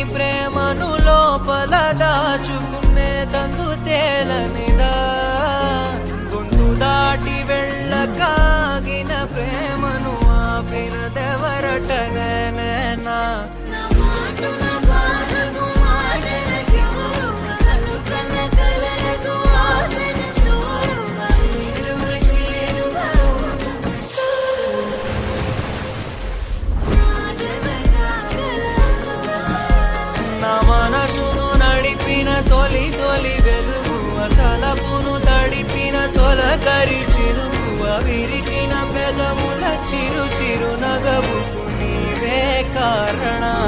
ప్రేమను లోపల దాచుకునే తందు తేలనిదా గొంతు దాటి వెళ్ళకాగిన ప్రేమను ఆపినదెవరటనేనా మనసును నడిపిన తొలి తొలి వెలుగువ తలపును తడిపిన తొలకరి చిరుకువ విరిసిన పెదముల చిరు చిరు నగవుకు నీవే కారణం